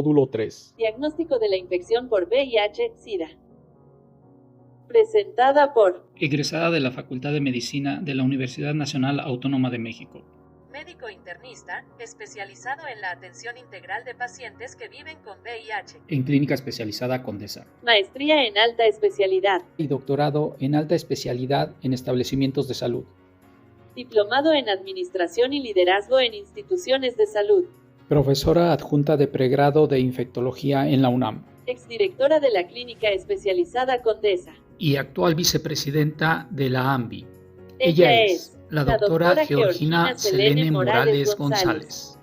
Módulo 3. Diagnóstico de la infección por VIH-Sida. Presentada por egresada de la Facultad de Medicina de la Universidad Nacional Autónoma de México. Médico internista, especializado en la atención integral de pacientes que viven con VIH. En Clínica Especializada Condesa. Maestría en alta especialidad. Y doctorado en alta especialidad en establecimientos de salud. Diplomado en Administración y Liderazgo en Instituciones de Salud. Profesora adjunta de pregrado de Infectología en la UNAM. Exdirectora de la Clínica Especializada Condesa. Y actual vicepresidenta de la AMBI. Ella es la doctora Georgina Selene Morales González.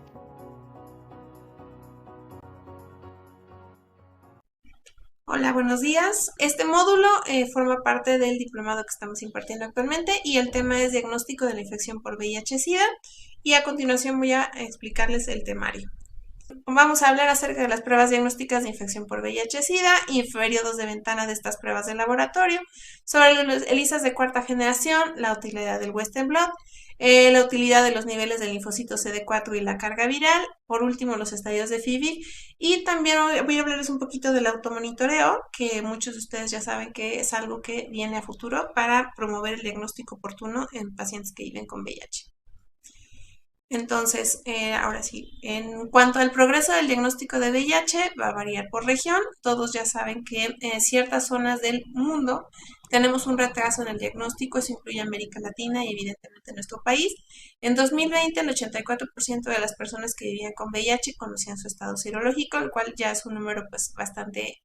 Hola, buenos días. Este módulo forma parte del diplomado que estamos impartiendo actualmente y el tema es diagnóstico de la infección por VIH-Sida y a continuación voy a explicarles el temario. Vamos a hablar acerca de las pruebas diagnósticas de infección por VIH-Sida y periodos de ventana de estas pruebas de laboratorio, sobre los ELISAs de cuarta generación, la utilidad del Western blot, la utilidad de los niveles del linfocito CD4 y la carga viral, por último los estadios de FIVIC, y también voy a hablarles un poquito del automonitoreo, que muchos de ustedes ya saben que es algo que viene a futuro para promover el diagnóstico oportuno en pacientes que viven con VIH. Entonces, ahora sí, en cuanto al progreso del diagnóstico de VIH, va a variar por región. Todos ya saben que en ciertas zonas del mundo tenemos un retraso en el diagnóstico, eso incluye América Latina y evidentemente nuestro país. En 2020, el 84% de las personas que vivían con VIH conocían su estado serológico, el cual ya es un número pues bastante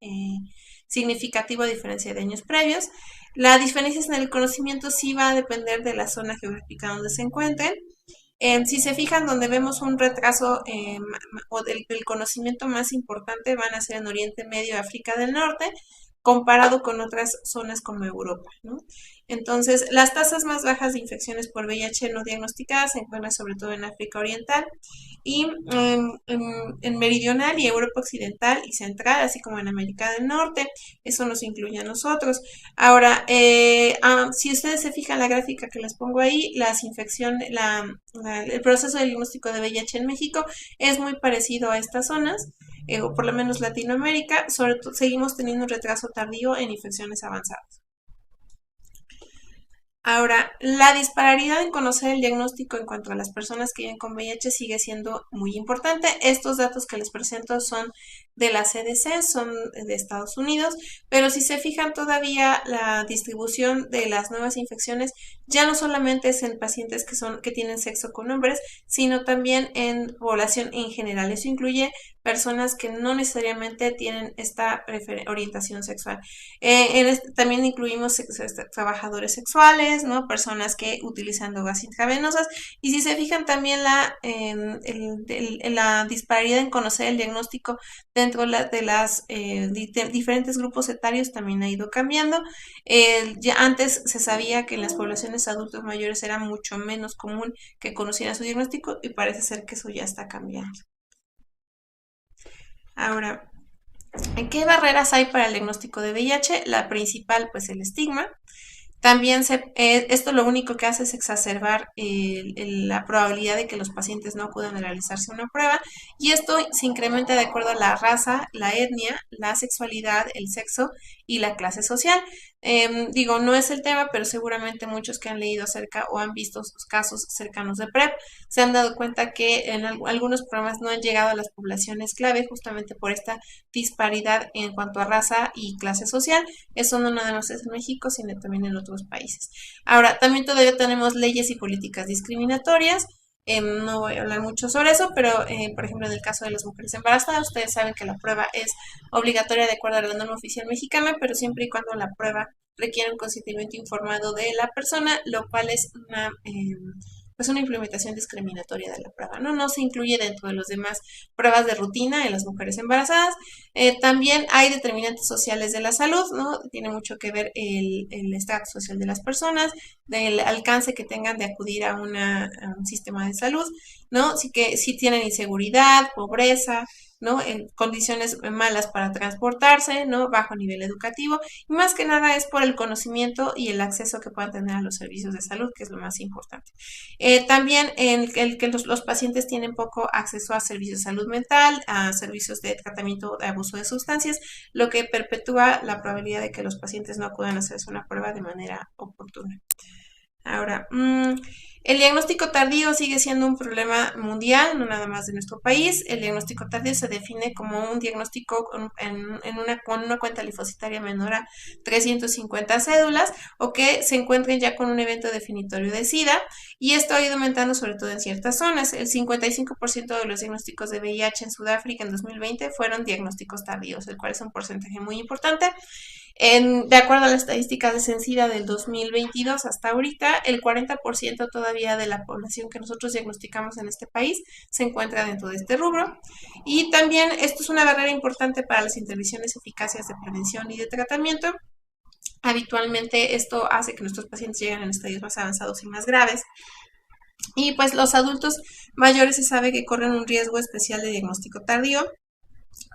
significativo a diferencia de años previos. La diferencia en el conocimiento sí va a depender de la zona geográfica donde se encuentren. Si se fijan, donde vemos un retraso o el conocimiento más importante van a ser en Oriente Medio y África del Norte, comparado con otras zonas como Europa, ¿no? Entonces, las tasas más bajas de infecciones por VIH no diagnosticadas se encuentran sobre todo en África Oriental y en Meridional y Europa Occidental y Central, así como en América del Norte. Eso nos incluye a nosotros. Ahora, si ustedes se fijan en la gráfica que les pongo ahí, el proceso de diagnóstico de VIH en México es muy parecido a estas zonas, o por lo menos Latinoamérica. Sobre todo, seguimos teniendo un retraso tardío en infecciones avanzadas. Ahora, la disparidad en conocer el diagnóstico en cuanto a las personas que viven con VIH sigue siendo muy importante. Estos datos que les presento son de la CDC, son de Estados Unidos, pero si se fijan todavía la distribución de las nuevas infecciones ya no solamente es en pacientes que tienen sexo con hombres, sino también en población en general. Eso incluye personas que no necesariamente tienen esta orientación sexual. También incluimos trabajadores sexuales, ¿no? Personas que utilizan drogas intravenosas, y si se fijan también la disparidad en conocer el diagnóstico dentro de las diferentes grupos etarios también ha ido cambiando. Ya antes se sabía que en las poblaciones adultos mayores era mucho menos común que conocieran su diagnóstico y parece ser que eso ya está cambiando. Ahora, ¿qué barreras hay para el diagnóstico de VIH? La principal, pues el estigma. También esto lo único que hace es exacerbar la probabilidad de que los pacientes no acudan a realizarse una prueba, y esto se incrementa de acuerdo a la raza, la etnia, la sexualidad, el sexo y la clase social. No es el tema, pero seguramente muchos que han leído acerca o han visto casos cercanos de PrEP se han dado cuenta que en algunos programas no han llegado a las poblaciones clave justamente por esta disparidad en cuanto a raza y clase social. Eso no nada más es en México, sino también en otros países. Ahora, también todavía tenemos leyes y políticas discriminatorias. No voy a hablar mucho sobre eso, pero por ejemplo en el caso de las mujeres embarazadas, ustedes saben que la prueba es obligatoria de acuerdo a la norma oficial mexicana, pero siempre y cuando la prueba requiere un consentimiento informado de la persona, lo cual es una implementación discriminatoria de la prueba, ¿no? No se incluye dentro de los demás pruebas de rutina en las mujeres embarazadas. También hay determinantes sociales de la salud, ¿no? Tiene mucho que ver el estatus social de las personas, del alcance que tengan de acudir a un sistema de salud, ¿no? Sí que sí tienen inseguridad, pobreza, ¿no? En condiciones malas para transportarse, ¿no? Bajo nivel educativo, y más que nada es por el conocimiento y el acceso que puedan tener a los servicios de salud, que es lo más importante. También en el que los pacientes tienen poco acceso a servicios de salud mental, a servicios de tratamiento de abuso de sustancias, lo que perpetúa la probabilidad de que los pacientes no acudan a hacerse una prueba de manera oportuna. Ahora, el diagnóstico tardío sigue siendo un problema mundial, no nada más de nuestro país. El diagnóstico tardío se define como un diagnóstico con una cuenta linfocitaria menor a 350 cédulas o que se encuentren ya con un evento definitorio de SIDA, y esto ha ido aumentando sobre todo en ciertas zonas. El 55% de los diagnósticos de VIH en Sudáfrica en 2020 fueron diagnósticos tardíos, el cual es un porcentaje muy importante. De acuerdo a las estadísticas de Censida del 2022 hasta ahorita, el 40% todavía de la población que nosotros diagnosticamos en este país se encuentra dentro de este rubro. Y también esto es una barrera importante para las intervenciones eficaces de prevención y de tratamiento. Habitualmente esto hace que nuestros pacientes lleguen en estadios más avanzados y más graves. Y pues los adultos mayores se sabe que corren un riesgo especial de diagnóstico tardío,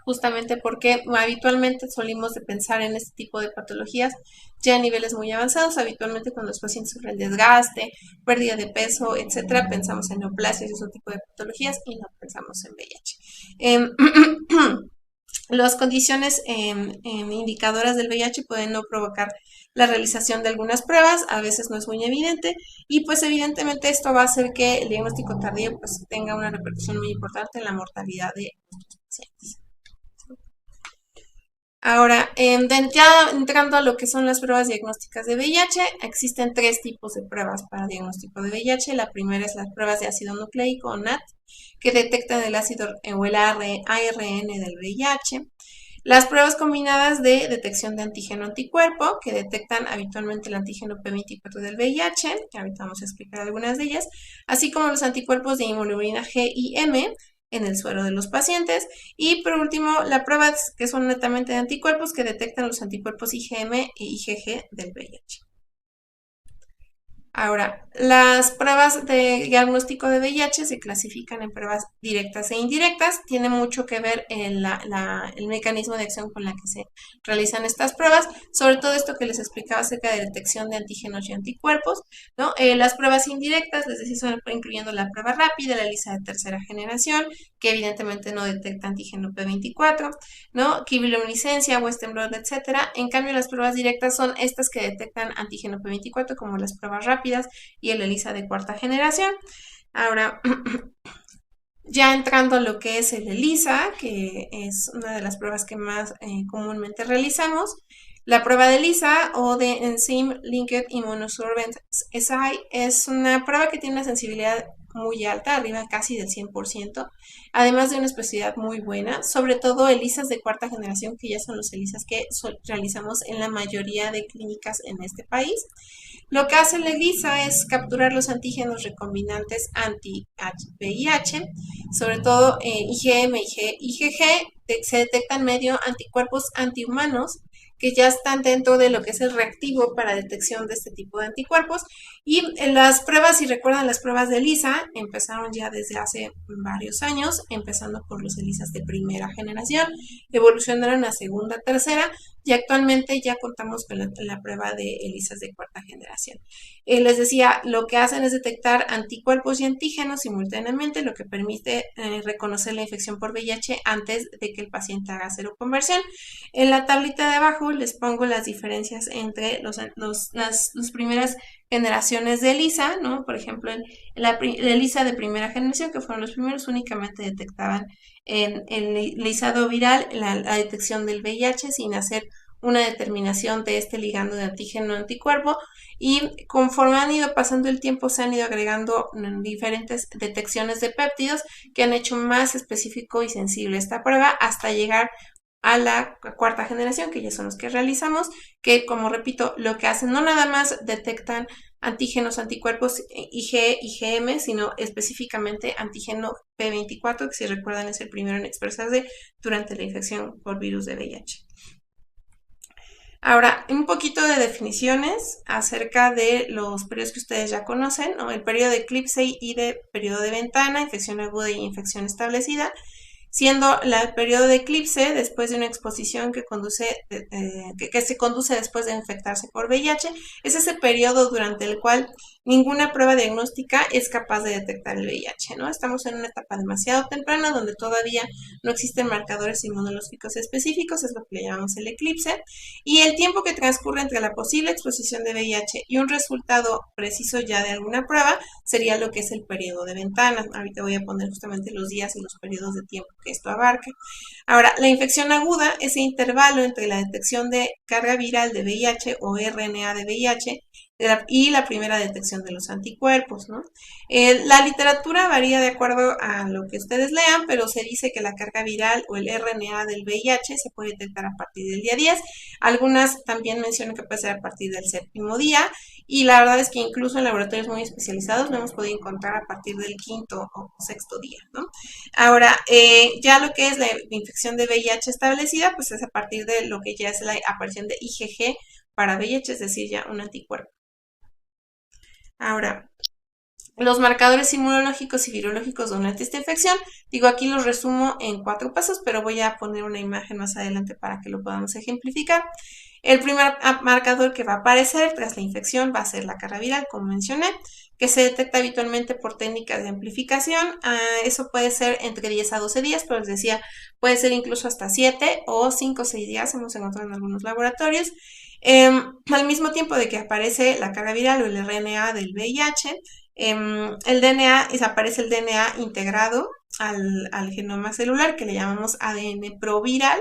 justamente porque habitualmente solimos de pensar en este tipo de patologías ya a niveles muy avanzados. Habitualmente cuando los pacientes sufren desgaste, pérdida de peso, etcétera, pensamos en neoplasias y ese tipo de patologías y no pensamos en VIH. Las condiciones indicadoras del VIH pueden no provocar la realización de algunas pruebas, a veces no es muy evidente, y pues evidentemente esto va a hacer que el diagnóstico tardío pues tenga una repercusión muy importante en la mortalidad de nuestros pacientes. Ahora, entrando a lo que son las pruebas diagnósticas de VIH, existen 3 tipos de pruebas para diagnóstico de VIH. La primera es las pruebas de ácido nucleico o NAT, que detectan el ácido o el ARN del VIH. Las pruebas combinadas de detección de antígeno-anticuerpo, que detectan habitualmente el antígeno P24 del VIH, que ahorita vamos a explicar algunas de ellas, así como los anticuerpos de hemoglobina G y M en el suero de los pacientes. Y por último, las pruebas que son netamente de anticuerpos, que detectan los anticuerpos IgM e IgG del VIH. Ahora, las pruebas de diagnóstico de VIH se clasifican en pruebas directas e indirectas. Tiene mucho que ver el mecanismo de acción con la que se realizan estas pruebas, sobre todo esto que les explicaba acerca de detección de antígenos y anticuerpos, ¿no? Las pruebas indirectas, es decir, son incluyendo la prueba rápida, la ELISA de tercera generación, que evidentemente no detecta antígeno P24, ¿no? Quimiluminiscencia, Western blot, etcétera. En cambio, las pruebas directas son estas que detectan antígeno P24, como las pruebas rápidas y el ELISA de cuarta generación. Ahora, ya entrando a lo que es el ELISA, que es una de las pruebas que más comúnmente realizamos, la prueba de ELISA o de Enzyme Linked Immunosorbent Assay es una prueba que tiene una sensibilidad muy alta, arriba casi del 100%, además de una especificidad muy buena, sobre todo ELISAs de cuarta generación, que ya son los ELISAs que realizamos en la mayoría de clínicas en este país. Lo que hace la ELISA es capturar los antígenos recombinantes anti-VIH, sobre todo IgM y IgG, se detectan medio anticuerpos antihumanos que ya están dentro de lo que es el reactivo para detección de este tipo de anticuerpos. Y las pruebas, si recuerdan, las pruebas de ELISA empezaron ya desde hace varios años, empezando por los ELISAs de primera generación, evolucionaron a segunda, tercera, y actualmente ya contamos con la prueba de ELISAs de cuarta generación. Les decía, lo que hacen es detectar anticuerpos y antígenos simultáneamente, lo que permite reconocer la infección por VIH antes de que el paciente haga seroconversión. En la tablita de abajo les pongo las diferencias entre las primeras generaciones de ELISA, ¿no? Por ejemplo, la ELISA de primera generación, que fueron los primeros, únicamente detectaban en el lisado viral la detección del VIH sin hacer una determinación de este ligando de antígeno-anticuerpo, y conforme han ido pasando el tiempo se han ido agregando diferentes detecciones de péptidos que han hecho más específico y sensible esta prueba hasta llegar a la cuarta generación, que ya son los que realizamos, que como repito, lo que hacen no nada más detectan antígenos, anticuerpos IgE, IgM, sino específicamente antígeno P24, que si recuerdan es el primero en expresarse durante la infección por virus de VIH. Ahora, un poquito de definiciones acerca de los periodos que ustedes ya conocen, ¿no? El periodo de eclipse y de periodo de ventana, infección aguda y infección establecida. siendo el periodo de eclipse después de una exposición que se conduce después de infectarse por VIH. Es ese periodo durante el cual ninguna prueba diagnóstica es capaz de detectar el VIH, ¿no? Estamos en una etapa demasiado temprana donde todavía no existen marcadores inmunológicos específicos, es lo que le llamamos el eclipse, y el tiempo que transcurre entre la posible exposición de VIH y un resultado preciso ya de alguna prueba sería lo que es el periodo de ventana. Ahorita voy a poner justamente los días y los periodos de tiempo que esto abarca. Ahora, la infección aguda, ese intervalo entre la detección de carga viral de VIH o RNA de VIH y la primera detección de los anticuerpos, ¿no? La literatura varía de acuerdo a lo que ustedes lean, pero se dice que la carga viral o el RNA del VIH se puede detectar a partir del día 10. Algunas también mencionan que puede ser a partir del 7º día, y la verdad es que incluso en laboratorios muy especializados lo hemos podido encontrar a partir del 5º o 6º día, ¿no? Ahora, ya lo que es la infección de VIH establecida, pues es a partir de lo que ya es la aparición de IgG para VIH, es decir, ya un anticuerpo. Ahora, los marcadores inmunológicos y virológicos durante esta infección, digo, aquí los resumo en 4 pasos, pero voy a poner una imagen más adelante para que lo podamos ejemplificar. El primer marcador que va a aparecer tras la infección va a ser la carga viral, como mencioné, que se detecta habitualmente por técnicas de amplificación. Eso puede ser entre 10 a 12 días, pero les decía, puede ser incluso hasta 7 o 5 o 6 días, hemos encontrado en algunos laboratorios. Al mismo tiempo de que aparece la carga viral o el RNA del VIH, el DNA, aparece el DNA integrado al genoma celular, que le llamamos ADN proviral,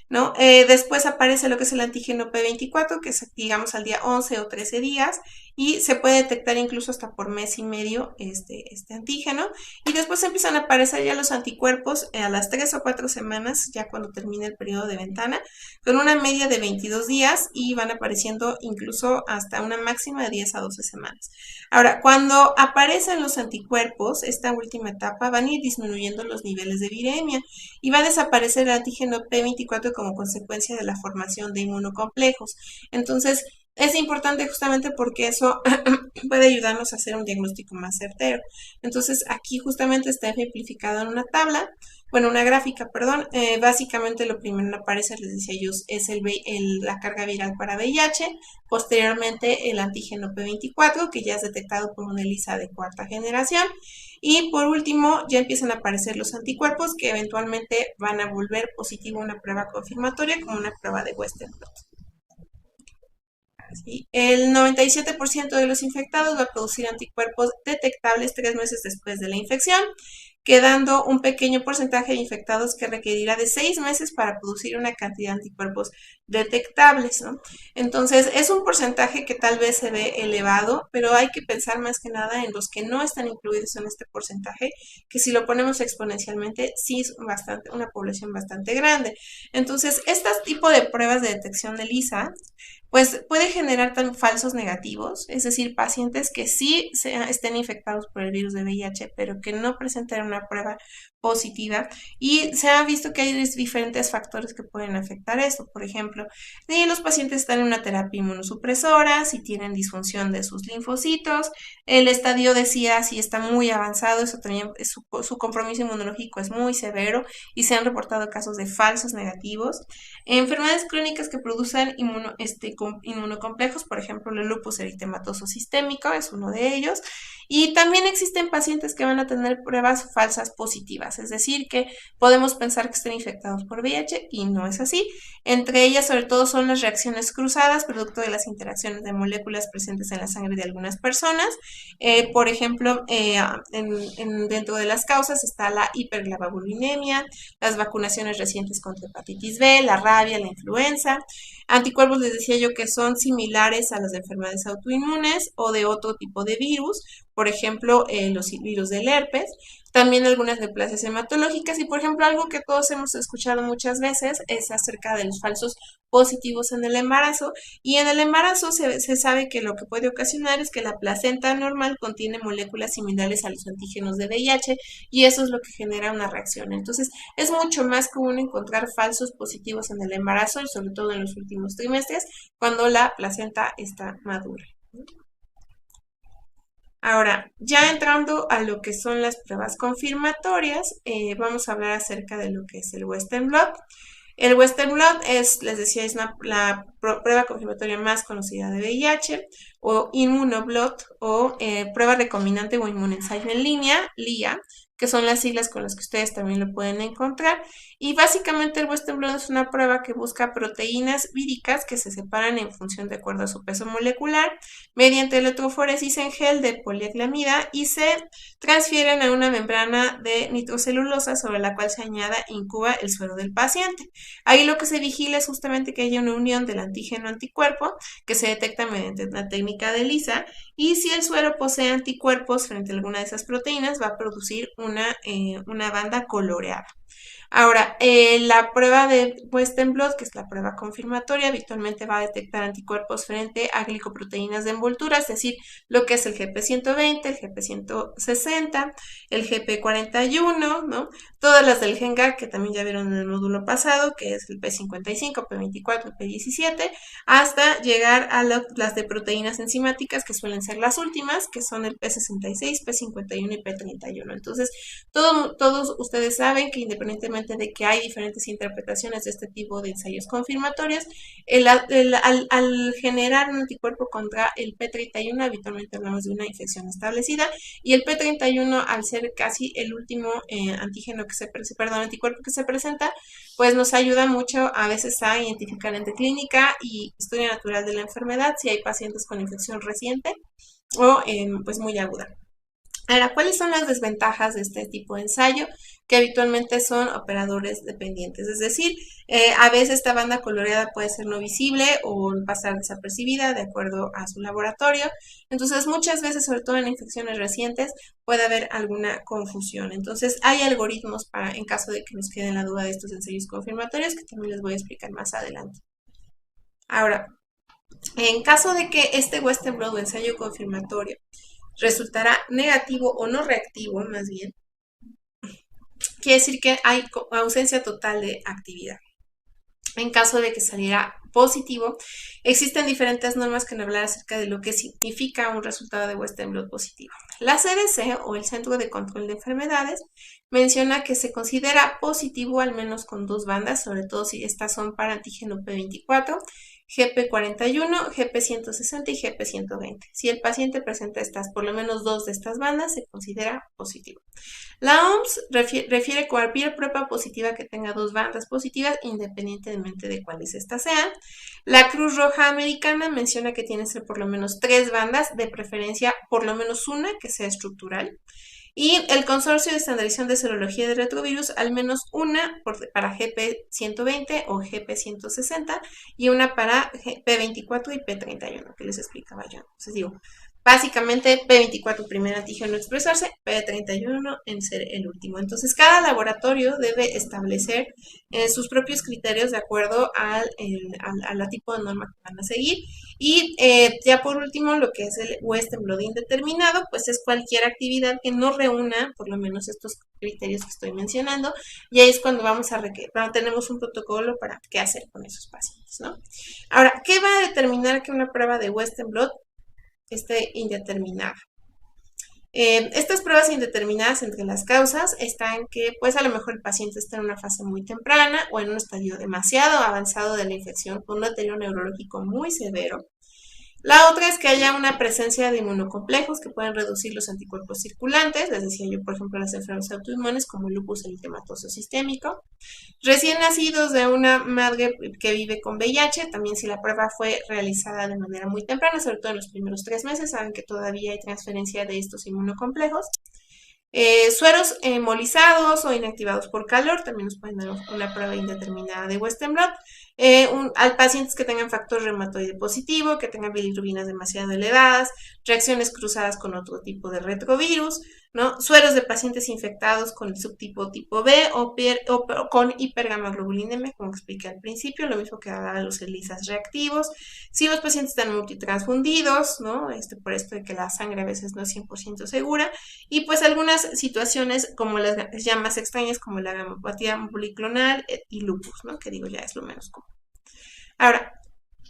¿no? Después aparece lo que es el antígeno P24, que es, digamos, al día 11 o 13 días, y se puede detectar incluso hasta por mes y medio este antígeno. Y después empiezan a aparecer ya los anticuerpos a las 3 o 4 semanas, ya cuando termina el periodo de ventana, con una media de 22 días, y van apareciendo incluso hasta una máxima de 10 a 12 semanas. Ahora, cuando aparecen los anticuerpos, esta última etapa, van a ir disminuyendo los niveles de viremia y va a desaparecer el antígeno P24 como consecuencia de la formación de inmunocomplejos. Entonces, es importante justamente porque eso puede ayudarnos a hacer un diagnóstico más certero. Entonces, aquí justamente está ejemplificado en una tabla, bueno, una gráfica, perdón. Básicamente lo primero que aparece, les decía yo, es la carga viral para VIH, posteriormente el antígeno P24, que ya es detectado por una ELISA de 4ª generación, y por último ya empiezan a aparecer los anticuerpos que eventualmente van a volver positivo una prueba confirmatoria como una prueba de Western blot. ¿Sí? El 97% de los infectados va a producir anticuerpos detectables 3 meses después de la infección, quedando un pequeño porcentaje de infectados que requerirá de 6 meses para producir una cantidad de anticuerpos detectables, ¿no? Entonces, es un porcentaje que tal vez se ve elevado, pero hay que pensar más que nada en los que no están incluidos en este porcentaje, que si lo ponemos exponencialmente, sí es una población bastante grande. Entonces, este tipo de pruebas de detección de ELISA pues puede generar también falsos negativos, es decir, pacientes que sí estén infectados por el virus de VIH, pero que no presenten una prueba positiva, y se ha visto que hay diferentes factores que pueden afectar esto. Por ejemplo, si los pacientes están en una terapia inmunosupresora, si tienen disfunción de sus linfocitos, el estadio de SIA si está muy avanzado, eso también su compromiso inmunológico es muy severo y se han reportado casos de falsos negativos. Enfermedades crónicas que producen inmunocomplejos, por ejemplo, el lupus eritematoso sistémico es uno de ellos, y también existen pacientes que van a tener pruebas falsas positivas, es decir, que podemos pensar que estén infectados por VIH y no es así. Entre ellas, sobre todo, son las reacciones cruzadas, producto de las interacciones de moléculas presentes en la sangre de algunas personas. Por ejemplo, dentro de las causas está la hiperglabulinemia, las vacunaciones recientes contra hepatitis B, la rabia, la influenza. Anticuerpos, les decía yo, que son similares a las de enfermedades autoinmunes o de otro tipo de virus, por ejemplo, los virus del herpes, también algunas neoplasias hematológicas, y por ejemplo algo que todos hemos escuchado muchas veces es acerca de los falsos positivos en el embarazo, y en el embarazo se sabe que lo que puede ocasionar es que la placenta normal contiene moléculas similares a los antígenos de VIH, y eso es lo que genera una reacción. Entonces es mucho más común encontrar falsos positivos en el embarazo, y sobre todo en los últimos trimestres, cuando la placenta está madura. Ahora, ya entrando a lo que son las pruebas confirmatorias, vamos a hablar acerca de lo que es el Western blot. El Western blot es, les decía, es la prueba confirmatoria más conocida de VIH, o inmunoblot, o prueba recombinante o inmunensayo en línea, LIA, que son las siglas con las que ustedes también lo pueden encontrar. Y básicamente el Western blot es una prueba que busca proteínas víricas que se separan en función de acuerdo a su peso molecular mediante electroforesis en gel de poliaclamida y se transfieren a una membrana de nitrocelulosa sobre la cual se añada e incuba el suero del paciente. Ahí lo que se vigila es justamente que haya una unión del antígeno-anticuerpo que se detecta mediante una técnica de ELISA, y si el suero posee anticuerpos frente a alguna de esas proteínas va a producir una banda coloreada. Ahora, la prueba de Western blot, que es la prueba confirmatoria, habitualmente va a detectar anticuerpos frente a glicoproteínas de envoltura, es decir, lo que es el GP120, el GP160, el GP41, ¿no? Todas las del GenGAC que también ya vieron en el módulo pasado, que es el P55, P24 y P17, hasta llegar a las de proteínas enzimáticas, que suelen ser las últimas, que son el P66, P51 y P31. Entonces, todos ustedes saben que independientemente de que hay diferentes interpretaciones de este tipo de ensayos confirmatorios, al generar un anticuerpo contra el P31, habitualmente hablamos de una infección establecida, y el P31, al ser casi el último anticuerpo que se presenta, pues nos ayuda mucho a veces a identificar entre clínica y historia natural de la enfermedad si hay pacientes con infección reciente o pues muy aguda. Ahora, ¿cuáles son las desventajas de este tipo de ensayo? Que habitualmente son operadores dependientes, es decir, a veces esta banda coloreada puede ser no visible o pasar desapercibida de acuerdo a su laboratorio. Entonces, muchas veces, sobre todo en infecciones recientes, puede haber alguna confusión. Entonces, hay algoritmos para, en caso de que nos quede la duda de estos ensayos confirmatorios, que también les voy a explicar más adelante. Ahora, en caso de que este Western blot o ensayo confirmatorio resultará negativo o no reactivo, más bien, quiere decir que hay ausencia total de actividad. En caso de que saliera positivo, existen diferentes normas que nos hablan acerca de lo que significa un resultado de Western blot positivo. La CDC, o el Centro de Control de Enfermedades, menciona que se considera positivo al menos con dos bandas, sobre todo si estas son para antígeno P24, GP41, GP160 y GP120. Si el paciente presenta por lo menos dos de estas bandas, se considera positivo. La OMS refiere cualquier prueba positiva que tenga dos bandas positivas, independientemente de cuáles estas sean. La Cruz Roja Americana menciona que tiene que ser por lo menos tres bandas, de preferencia por lo menos una que sea estructural. Y el Consorcio de Estandarización de Serología de Retrovirus, al menos una para GP120 o GP160 y una para P24 y P31, que les explicaba yo. Entonces digo, básicamente P24 primer antígeno en expresarse, P31 en ser el último. Entonces cada laboratorio debe establecer sus propios criterios de acuerdo al tipo de norma que van a seguir. Y ya por último, lo que es el Western blot indeterminado, pues es cualquier actividad que no reúna por lo menos estos criterios que estoy mencionando, y ahí es cuando tenemos un protocolo para qué hacer con esos pacientes, ¿no? Ahora, ¿qué va a determinar que una prueba de Western blot esté indeterminada? Estas pruebas indeterminadas entre las causas están que pues a lo mejor el paciente está en una fase muy temprana o en un estadio demasiado avanzado de la infección con un deterioro neurológico muy severo. La otra es que haya una presencia de inmunocomplejos que pueden reducir los anticuerpos circulantes, les decía yo, por ejemplo, las enfermedades autoinmunes como el lupus eritematoso sistémico. Recién nacidos de una madre que vive con VIH, también si la prueba fue realizada de manera muy temprana, sobre todo en los primeros 3 meses, saben que todavía hay transferencia de estos inmunocomplejos. Sueros hemolizados o inactivados por calor también nos pueden dar una prueba indeterminada de Western blot. A pacientes que tengan factor reumatoide positivo, que tengan bilirrubinas demasiado elevadas, reacciones cruzadas con otro tipo de retrovirus, ¿no? Sueros de pacientes infectados con el subtipo tipo B o con hipergamaglobulinemia, como expliqué al principio, lo mismo que a los ELISAs reactivos. Si los pacientes están multitransfundidos, ¿no? Por esto de que la sangre a veces no es 100% segura, y pues algunas situaciones como las ya más extrañas como la gamopatía policlonal y lupus, ¿no? Que digo ya es lo menos común. Ahora,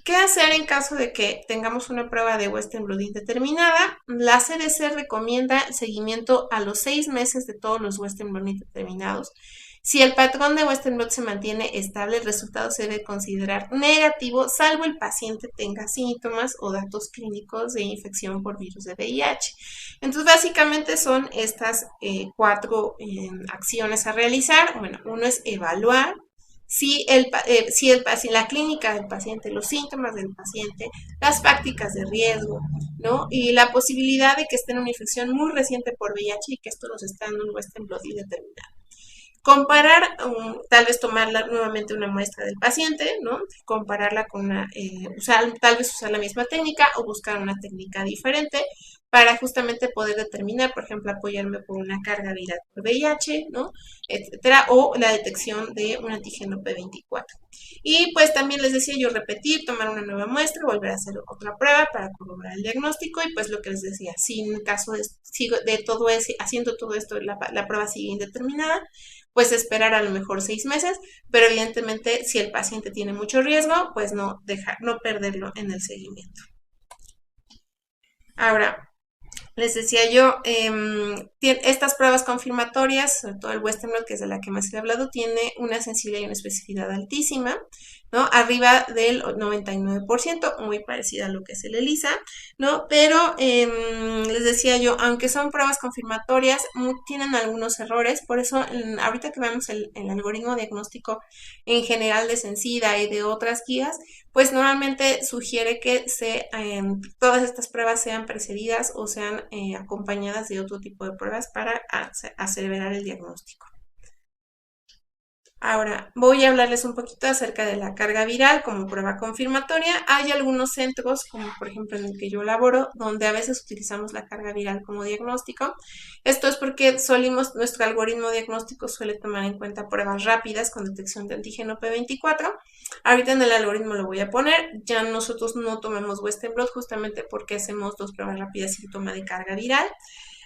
¿Qué hacer en caso de que tengamos una prueba de Western blot indeterminada? La CDC recomienda el seguimiento a los 6 meses de todos los Western blot indeterminados. Si el patrón de Western blot se mantiene estable, el resultado se debe considerar negativo, salvo el paciente tenga síntomas o datos clínicos de infección por virus de VIH. Entonces, básicamente son estas 4 acciones a realizar. Bueno, uno es evaluar si la clínica del paciente, los síntomas del paciente, las prácticas de riesgo, ¿no? Y la posibilidad de que esté en una infección muy reciente por VIH y que esto nos está dando un Western blot indeterminado. Comparar, tal vez tomar nuevamente una muestra del paciente, ¿no? Compararla con tal vez usar la misma técnica o buscar una técnica diferente para justamente poder determinar, por ejemplo, apoyarme por una carga viral por VIH, ¿no? Etcétera, o la detección de un antígeno P24. Y pues también les decía yo repetir, tomar una nueva muestra, volver a hacer otra prueba para corroborar el diagnóstico y pues lo que les decía, si en caso de todo haciendo todo esto, la prueba sigue indeterminada, pues esperar a lo mejor 6 meses, pero evidentemente si el paciente tiene mucho riesgo, pues no perderlo en el seguimiento. Ahora, les decía yo, estas pruebas confirmatorias, sobre todo el Western blot, que es de la que más he hablado, tiene una sensibilidad y una especificidad altísima, ¿no? Arriba del 99%, muy parecida a lo que es el ELISA, ¿no? Pero les decía yo, aunque son pruebas confirmatorias, tienen algunos errores, por eso ahorita que veamos el algoritmo diagnóstico en general de Censida y de otras guías, pues normalmente sugiere que todas estas pruebas sean precedidas o sean acompañadas de otro tipo de pruebas para aseverar el diagnóstico. Ahora, voy a hablarles un poquito acerca de la carga viral como prueba confirmatoria. Hay algunos centros, como por ejemplo en el que yo laboro, donde a veces utilizamos la carga viral como diagnóstico. Esto es porque nuestro algoritmo diagnóstico suele tomar en cuenta pruebas rápidas con detección de antígeno P24. Ahorita en el algoritmo lo voy a poner. Ya nosotros no tomamos Western blot justamente porque hacemos 2 pruebas rápidas sin toma de carga viral.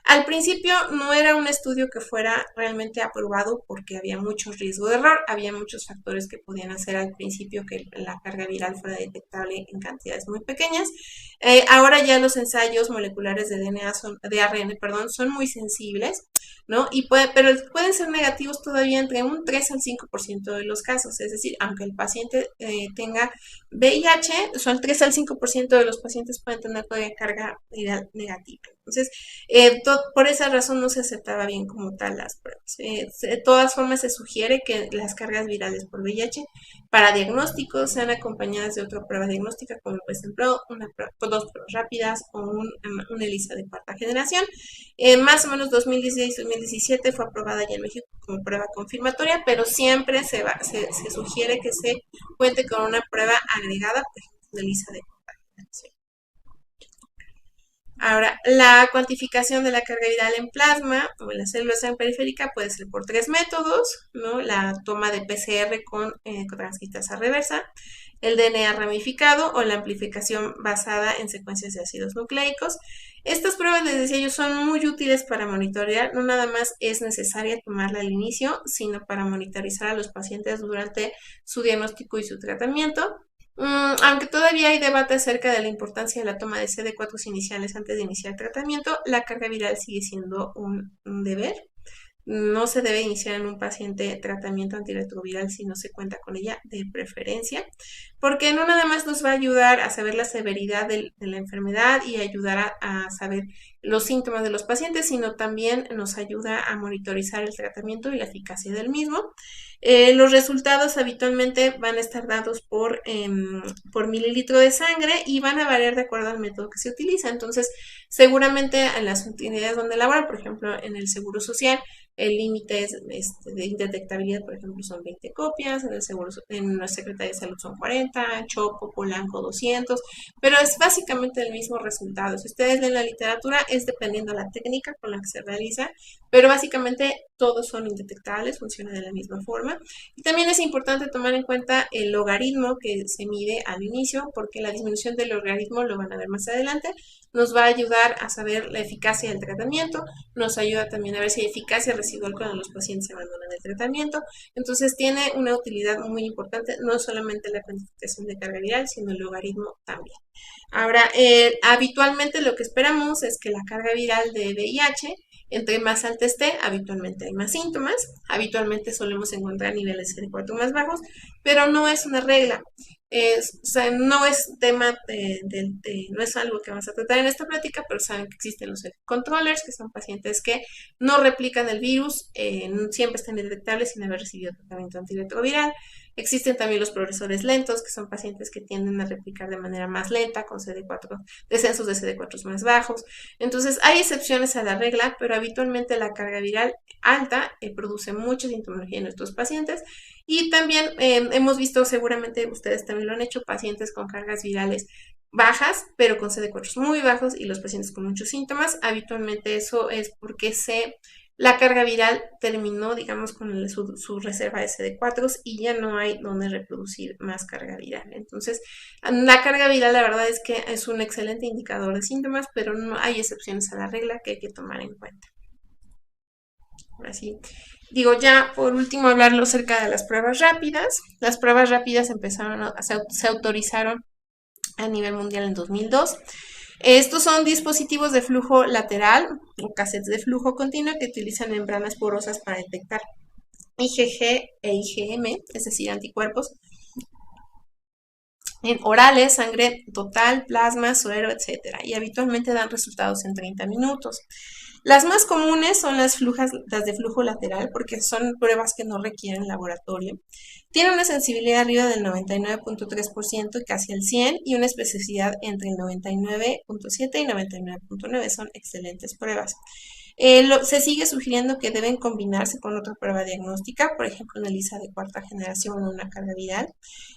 Al principio no era un estudio que fuera realmente aprobado porque había mucho riesgo de error, había muchos factores que podían hacer al principio que la carga viral fuera detectable en cantidades muy pequeñas. Ahora ya los ensayos moleculares de ARN son muy sensibles, ¿no? Pero pueden ser negativos todavía entre un 3 al 5% de los casos, es decir, aunque el paciente tenga VIH, son 3 al 5% de los pacientes pueden tener todavía carga viral negativa. Entonces, por esa razón no se aceptaba bien como tal las pruebas. De todas formas, se sugiere que las cargas virales por VIH para diagnósticos sean acompañadas de otra prueba diagnóstica, como por ejemplo 2 pruebas rápidas o un ELISA de 4ª generación. Más o menos 2016-2017 fue aprobada ya en México como prueba confirmatoria, pero siempre se sugiere que se cuente con una prueba agregada, por ejemplo, un ELISA de 4ª generación. Ahora, la cuantificación de la carga viral en plasma o en la célula periférica puede ser por 3 métodos, ¿no? La toma de PCR con transcriptasa reversa, el DNA ramificado o la amplificación basada en secuencias de ácidos nucleicos. Estas pruebas, les decía yo, son muy útiles para monitorear. No nada más es necesaria tomarla al inicio, sino para monitorizar a los pacientes durante su diagnóstico y su tratamiento. Aunque todavía hay debate acerca de la importancia de la toma de CD4 iniciales antes de iniciar el tratamiento, la carga viral sigue siendo un deber. No se debe iniciar en un paciente tratamiento antirretroviral si no se cuenta con ella, de preferencia, porque no nada más nos va a ayudar a saber la severidad de la enfermedad y ayudar a saber los síntomas de los pacientes, sino también nos ayuda a monitorizar el tratamiento y la eficacia del mismo. Los resultados habitualmente van a estar dados por mililitro de sangre y van a variar de acuerdo al método que se utiliza. Entonces, seguramente en las unidades donde laboran, por ejemplo, en el Seguro Social, el límite de indetectabilidad, por ejemplo, son 20 copias, en la Secretaría de Salud son 40, Chopo, Polanco 200, pero es básicamente el mismo resultado. Si ustedes leen la literatura, es dependiendo de la técnica con la que se realiza, pero básicamente todos son indetectables, funcionan de la misma forma. Y también es importante tomar en cuenta el logaritmo que se mide al inicio, porque la disminución del logaritmo, lo van a ver más adelante, nos va a ayudar a saber la eficacia del tratamiento, nos ayuda también a ver si hay eficacia residual cuando los pacientes abandonan el tratamiento. Entonces tiene una utilidad muy importante, no solamente la cuantificación de carga viral, sino el logaritmo también. Ahora, habitualmente lo que esperamos es que la carga viral de VIH, entre más alta esté, habitualmente hay más síntomas, habitualmente solemos encontrar niveles CD4 más bajos, pero no es una regla. O sea, no es tema no es algo que vamos a tratar en esta plática, pero saben que existen los controllers, que son pacientes que no replican el virus, siempre están indetectables sin haber recibido tratamiento antirretroviral. Existen también los progresores lentos, que son pacientes que tienden a replicar de manera más lenta, con CD4, descensos de CD4 más bajos. Entonces, hay excepciones a la regla, pero habitualmente la carga viral alta produce mucha sintomatología en nuestros pacientes. Y también hemos visto, seguramente ustedes también lo han hecho, pacientes con cargas virales bajas, pero con CD4 muy bajos, y los pacientes con muchos síntomas. Habitualmente eso es porque la carga viral terminó, digamos, con su reserva de CD4 y ya no hay donde reproducir más carga viral. Entonces, la carga viral, la verdad es que es un excelente indicador de síntomas, pero no hay excepciones a la regla que hay que tomar en cuenta. Ahora sí, digo, ya por último hablarlo acerca de las pruebas rápidas. Las pruebas rápidas se autorizaron a nivel mundial en 2002. Estos son dispositivos de flujo lateral o cassettes de flujo continuo que utilizan membranas porosas para detectar IgG e IgM, es decir, anticuerpos, en orales, sangre total, plasma, suero, etc. Y habitualmente dan resultados en 30 minutos. Las más comunes son las de flujo lateral, porque son pruebas que no requieren laboratorio. Tienen una sensibilidad arriba del 99.3% y casi el 100%, y una especificidad entre el 99.7 y 99.9. Son excelentes pruebas. Se sigue sugiriendo que deben combinarse con otra prueba diagnóstica, por ejemplo, una ELISA de cuarta generación o una carga viral,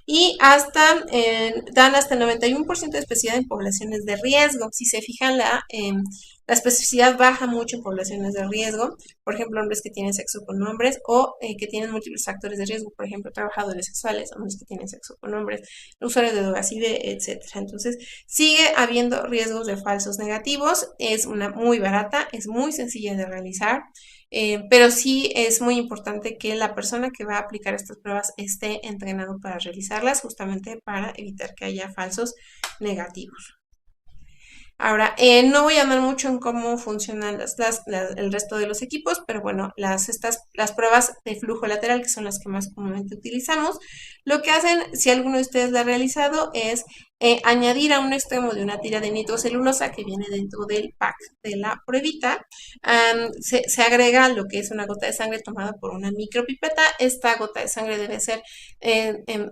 y dan hasta el 91% de especificidad en poblaciones de riesgo. Si se fijan, la especificidad baja mucho en poblaciones de riesgo, por ejemplo, hombres que tienen sexo con hombres o que tienen múltiples factores de riesgo, por ejemplo, trabajadores sexuales, hombres que tienen sexo con hombres, usuarios de drogas, etc. Entonces, sigue habiendo riesgos de falsos negativos. Es una muy barata, es muy sencilla de realizar, pero sí es muy importante que la persona que va a aplicar estas pruebas esté entrenado para realizarlas, justamente para evitar que haya falsos negativos. Ahora, no voy a andar mucho en cómo funcionan el resto de los equipos, pero bueno, las pruebas de flujo lateral, que son las que más comúnmente utilizamos, lo que hacen, si alguno de ustedes la ha realizado, es añadir a un extremo de una tira de nitrocelulosa que viene dentro del pack de la pruebita, se agrega lo que es una gota de sangre tomada por una micropipeta. Esta gota de sangre debe ser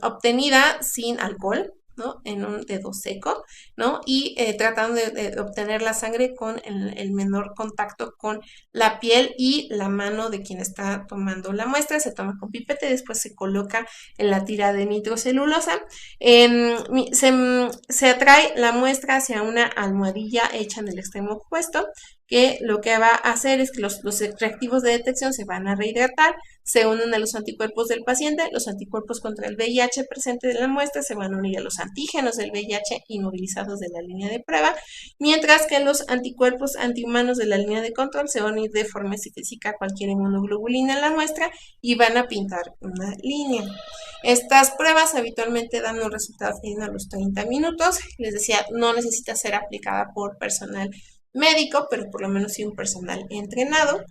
obtenida sin alcohol, ¿no? En un dedo seco, ¿no? Y tratando de obtener la sangre con el menor contacto con la piel y la mano de quien está tomando la muestra. Se toma con pipeta y después se coloca en la tira de nitrocelulosa. Se atrae la muestra hacia una almohadilla hecha en el extremo opuesto, que lo que va a hacer es que los reactivos de detección se van a rehidratar, se unen a los anticuerpos del paciente, los anticuerpos contra el VIH presente en la muestra se van a unir a los antígenos del VIH inmovilizados de la línea de prueba, mientras que los anticuerpos antihumanos de la línea de control se van a unir de forma específica a cualquier inmunoglobulina en la muestra y van a pintar una línea. Estas pruebas habitualmente dan un resultado final a los 30 minutos. Les decía, no necesita ser aplicada por personal médico, pero por lo menos sí un personal entrenado.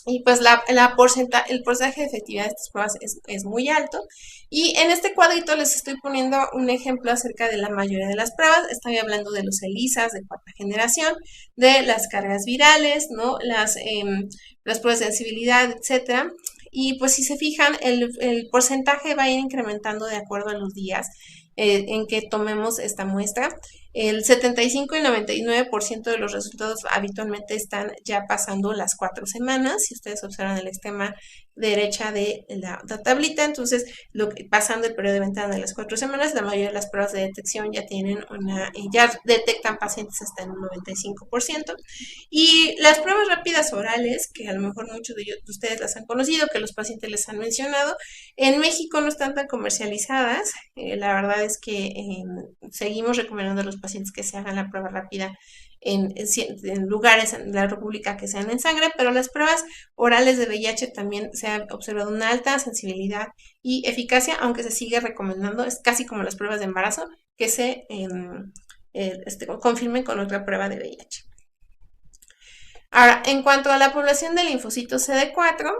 Y pues el porcentaje de efectividad de estas pruebas es muy alto. Y en este cuadrito les estoy poniendo un ejemplo acerca de la mayoría de las pruebas. Estoy hablando de los ELISAs de cuarta generación, de las cargas virales, ¿no? Las pruebas de sensibilidad, etc. Y pues si se fijan, el porcentaje va a ir incrementando de acuerdo a los días. en que tomemos esta muestra. El 75 y 99% de los resultados habitualmente están ya pasando las 4 semanas. Si ustedes observan en la extrema derecha de la tablita, entonces pasando el periodo de ventana de las 4 semanas, la mayoría de las pruebas de detección ya tienen ya detectan pacientes hasta en un 95%. Y las pruebas rápidas orales, que a lo mejor muchos de ustedes las han conocido, que los pacientes les han mencionado, en México no están tan comercializadas. La verdad es que seguimos recomendando a los pacientes que se hagan la prueba rápida en lugares en la República que sean en sangre, pero las pruebas orales de VIH también se ha observado una alta sensibilidad y eficacia, aunque se sigue recomendando, es casi como las pruebas de embarazo, que se confirmen con otra prueba de VIH. Ahora, en cuanto a la población de linfocitos CD4,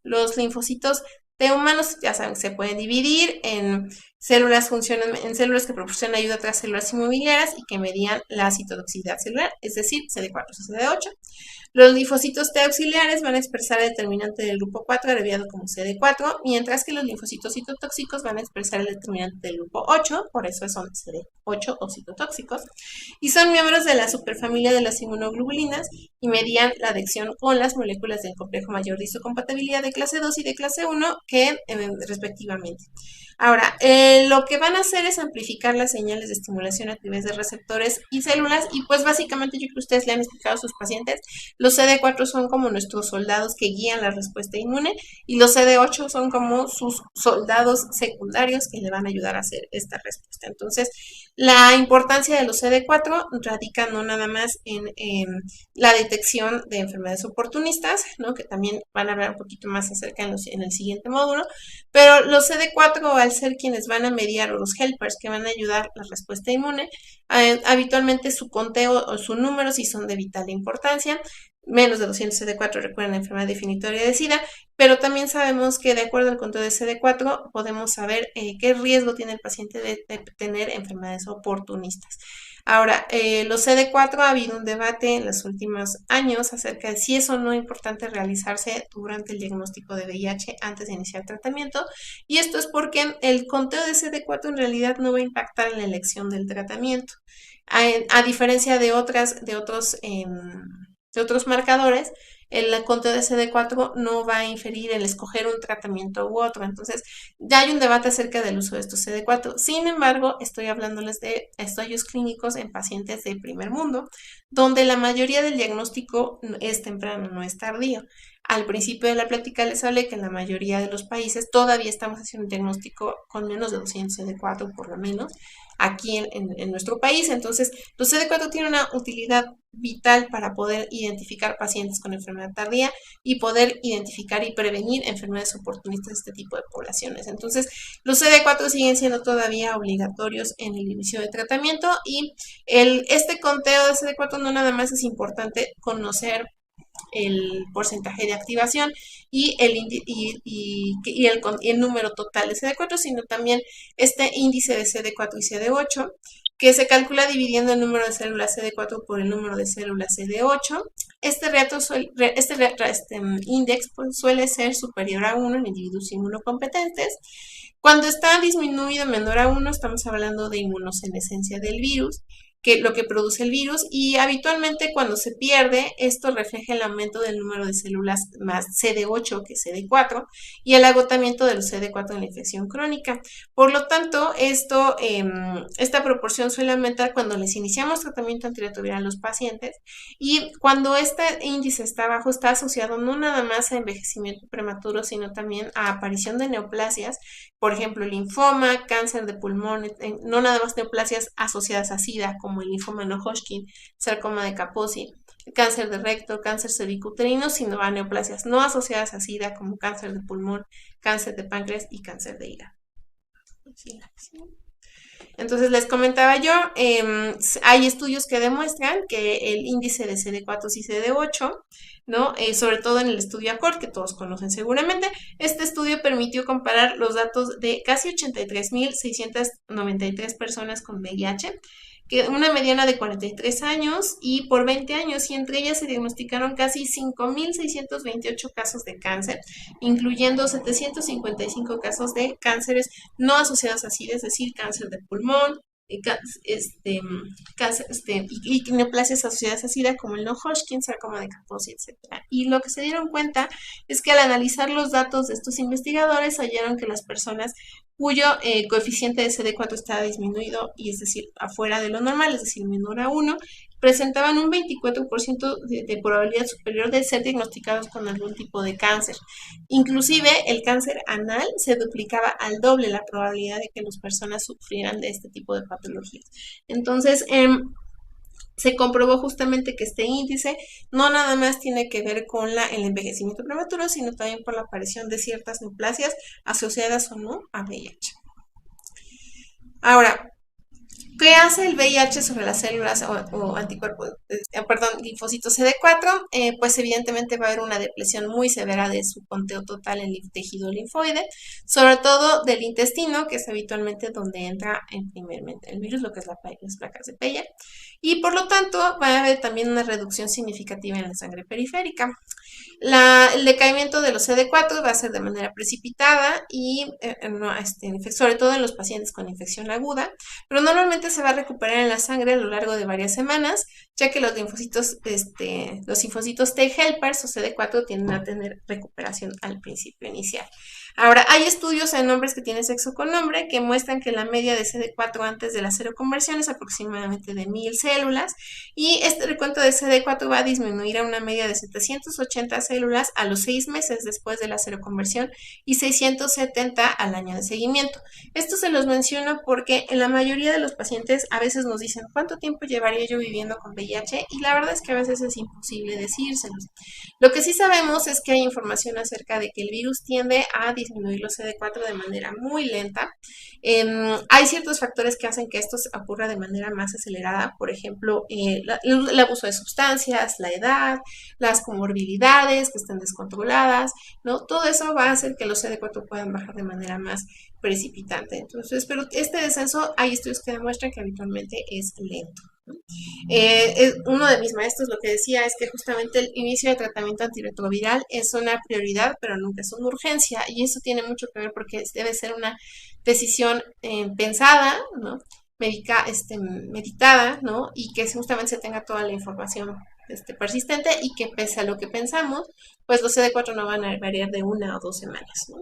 los linfocitos T humanos, ya saben, se pueden dividir en células que proporcionan ayuda a otras células inmobiliarias y que medían la citotoxicidad celular, es decir, CD4 o CD8. Los linfocitos T auxiliares van a expresar el determinante del grupo 4, abreviado como CD4, mientras que los linfocitos citotóxicos van a expresar el determinante del grupo 8, por eso son CD8 o citotóxicos, y son miembros de la superfamilia de las inmunoglobulinas y medían la adhesión con las moléculas del complejo mayor de histocompatibilidad de clase 2 y de clase 1, respectivamente. Ahora, lo que van a hacer es amplificar las señales de estimulación a través de receptores y células, y pues básicamente yo creo que ustedes le han explicado a sus pacientes, los CD4 son como nuestros soldados que guían la respuesta inmune, y los CD8 son como sus soldados secundarios que le van a ayudar a hacer esta respuesta. Entonces, la importancia de los CD4 radica no nada más en la detección de enfermedades oportunistas, ¿no?, que también van a hablar un poquito más acerca en el siguiente módulo, pero los CD4, al ser quienes van a mediar, o los helpers que van a ayudar la respuesta inmune, habitualmente su conteo o su número sí son de vital importancia. Menos de 200 CD4 recuerdan la enfermedad definitoria de SIDA, pero también sabemos que de acuerdo al conteo de CD4 podemos saber qué riesgo tiene el paciente de tener enfermedades oportunistas. Ahora, los CD4 ha habido un debate en los últimos años acerca de si es o no importante realizarse durante el diagnóstico de VIH antes de iniciar tratamiento, y esto es porque el conteo de CD4 en realidad no va a impactar en la elección del tratamiento, a diferencia de otros marcadores. El conteo de CD4 no va a inferir el escoger un tratamiento u otro. Entonces, ya hay un debate acerca del uso de estos CD4. Sin embargo, estoy hablándoles de estudios clínicos en pacientes de primer mundo, donde la mayoría del diagnóstico es temprano, no es tardío. Al principio de la plática les hablé que en la mayoría de los países todavía estamos haciendo un diagnóstico con menos de 200 CD4 por lo menos, aquí en nuestro país. Entonces, los CD4 tienen una utilidad vital para poder identificar pacientes con enfermedad tardía y poder identificar y prevenir enfermedades oportunistas de este tipo de poblaciones. Entonces, los CD4 siguen siendo todavía obligatorios en el inicio de tratamiento, y este conteo de CD4 no nada más es importante conocer el porcentaje de activación y el número total de CD4, sino también este índice de CD4 y CD8, que se calcula dividiendo el número de células CD4 por el número de células CD8. Este índice suele ser superior a 1 en individuos inmunocompetentes. Cuando está disminuido menor a 1, estamos hablando de inmunosenescencia del virus, que lo que produce el virus, y habitualmente cuando se pierde, esto refleja el aumento del número de células más CD8 que CD4 y el agotamiento de los CD4 en la infección crónica. Por lo tanto, esta proporción suele aumentar cuando les iniciamos tratamiento antirretroviral a los pacientes, y cuando este índice está bajo, está asociado no nada más a envejecimiento prematuro, sino también a aparición de neoplasias, por ejemplo, linfoma, cáncer de pulmón, no nada más neoplasias asociadas a SIDA, como el linfoma no-Hodgkin, sarcoma de Kaposi, cáncer de recto, cáncer cervicuterino, sino a neoplasias no asociadas a SIDA, como cáncer de pulmón, cáncer de páncreas y cáncer de hígado. Entonces, les comentaba yo, hay estudios que demuestran que el índice de CD4 y CD8, ¿no? Sobre todo en el estudio ACCORD, que todos conocen seguramente, este estudio permitió comparar los datos de casi 83.693 personas con VIH, que una mediana de 43 años y por 20 años, y entre ellas se diagnosticaron casi 5.628 casos de cáncer, incluyendo 755 casos de cánceres no asociados a SIDA, es decir, cáncer de pulmón, cáncer, y neoplasias asociadas a SIDA como el no-Hodgkin, sarcoma de Kaposi, etc. Y lo que se dieron cuenta es que al analizar los datos de estos investigadores hallaron que las personas cuyo coeficiente de CD4 estaba disminuido, y es decir, afuera de lo normal, es decir, menor a 1, presentaban un 24% de probabilidad superior de ser diagnosticados con algún tipo de cáncer. Inclusive el cáncer anal se duplicaba al doble la probabilidad de que las personas sufrieran de este tipo de patologías. Entonces, se comprobó justamente que este índice no nada más tiene que ver con el envejecimiento prematuro, sino también por la aparición de ciertas neoplasias asociadas o no a VIH. Ahora, ¿qué hace el VIH sobre las células o anticuerpos, linfocitos CD4? Pues evidentemente va a haber una depresión muy severa de su conteo total en el tejido linfoide, sobre todo del intestino, que es habitualmente donde entra primeramente el virus, lo que es las placas de Peyer, y por lo tanto va a haber también una reducción significativa en la sangre periférica. El decaimiento de los CD4 va a ser de manera precipitada y sobre todo en los pacientes con infección aguda, pero normalmente se va a recuperar en la sangre a lo largo de varias semanas, ya que los linfocitos T helpers o CD4 tienden a tener recuperación al principio inicial. Ahora, hay estudios en hombres que tienen sexo con hombre que muestran que la media de CD4 antes de la seroconversión es aproximadamente de 1000 células, y este recuento de CD4 va a disminuir a una media de 780 células a los 6 meses después de la seroconversión y 670 al año de seguimiento. Esto se los menciono porque en la mayoría de los pacientes a veces nos dicen ¿cuánto tiempo llevaría yo viviendo con VIH? Y la verdad es que a veces es imposible decírselos. Lo que sí sabemos es que hay información acerca de que el virus tiende a disminuir los CD4 de manera muy lenta. Hay ciertos factores que hacen que esto ocurra de manera más acelerada, por ejemplo, el abuso de sustancias, la edad, las comorbilidades que están descontroladas, ¿no? Todo eso va a hacer que los CD4 puedan bajar de manera más precipitante. Entonces, pero este descenso, hay estudios que demuestran que habitualmente es lento. Uno de mis maestros lo que decía es que justamente el inicio de tratamiento antirretroviral es una prioridad, pero nunca es una urgencia, y eso tiene mucho que ver porque debe ser una decisión pensada, ¿no? Meditada, ¿no? Y que justamente se tenga toda la información persistente, y que pese a lo que pensamos, pues los CD4 no van a variar de 1 o 2 semanas, ¿no?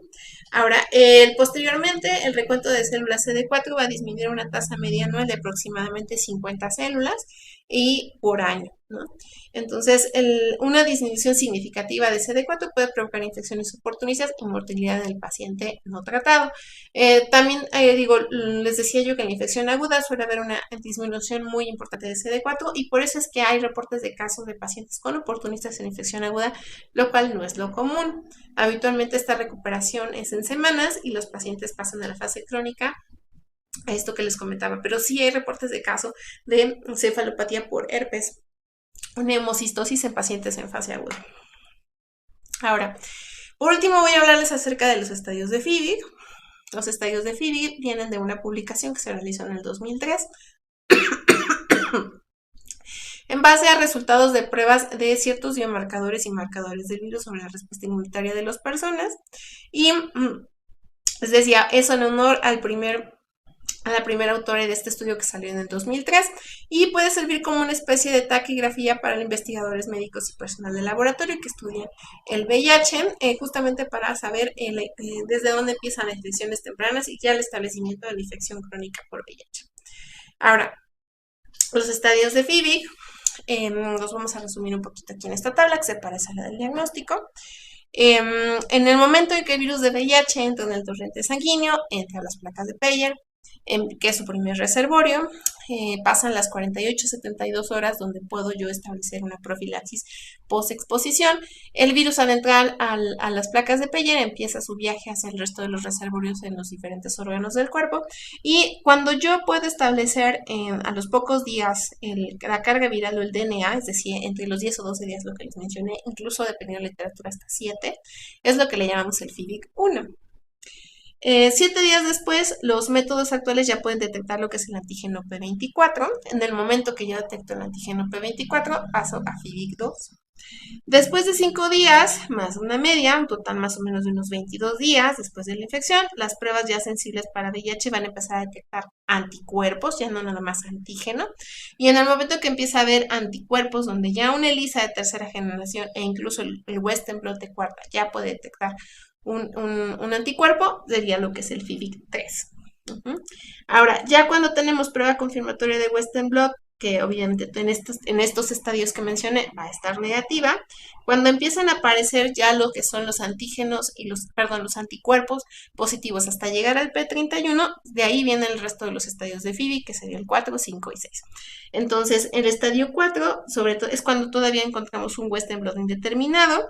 Ahora, posteriormente, el recuento de células CD4 va a disminuir una tasa media anual de aproximadamente 50 células y por año, ¿no? Entonces, una disminución significativa de CD4 puede provocar infecciones oportunistas y mortalidad del paciente no tratado. También, les decía yo que en la infección aguda suele haber una disminución muy importante de CD4, y por eso es que hay reportes de casos de pacientes con oportunistas en infección aguda, lo cual no es lo común. Habitualmente esta recuperación es en semanas y los pacientes pasan a la fase crónica, a esto que les comentaba, pero sí hay reportes de caso de encefalopatía por herpes, neumocistosis en pacientes en fase aguda. Ahora, por último voy a hablarles acerca de los estadios de FIVID. Los estadios de FIVID vienen de una publicación que se realizó en el 2003 en base a resultados de pruebas de ciertos biomarcadores y marcadores del virus sobre la respuesta inmunitaria de las personas. Y les decía, eso en honor a la primera autora de este estudio que salió en el 2003, y puede servir como una especie de taquigrafía para los investigadores médicos y personal de laboratorio que estudian el VIH, justamente para saber desde dónde empiezan las infecciones tempranas y ya el establecimiento de la infección crónica por VIH. Ahora, los estadios de FIVID, los vamos a resumir un poquito aquí en esta tabla que se parece a la del diagnóstico. En el momento en que el virus de VIH entra en el torrente sanguíneo, entra a las placas de Peyer, que es su primer reservorio, pasan las 48-72 horas donde puedo yo establecer una profilaxis post-exposición. El virus, al entrar a las placas de Peyer, empieza su viaje hacia el resto de los reservorios en los diferentes órganos del cuerpo, y cuando yo puedo establecer a los pocos días la carga viral o el DNA, es decir, entre los 10 o 12 días, lo que les mencioné, incluso dependiendo de la literatura hasta 7, es lo que le llamamos el FIVIC-1. 7 días después, los métodos actuales ya pueden detectar lo que es el antígeno P24. En el momento que yo detecto el antígeno P24, paso a FIVIC2. Después de 5 días, más una media, un total más o menos de unos 22 días después de la infección, las pruebas ya sensibles para VIH van a empezar a detectar anticuerpos, ya no nada más antígeno. Y en el momento que empieza a haber anticuerpos, donde ya una ELISA de tercera generación e incluso el Western blot de cuarta ya puede detectar un anticuerpo, sería lo que es el FIVIC3. Ahora, ya cuando tenemos prueba confirmatoria de Western blot, que obviamente en estos estadios que mencioné va a estar negativa, cuando empiezan a aparecer ya lo que son los antígenos y los anticuerpos positivos hasta llegar al P31, de ahí viene el resto de los estadios de FIVIC, que sería el 4, 5 y 6. Entonces, el estadio 4, sobre todo, es cuando todavía encontramos un Western blot indeterminado,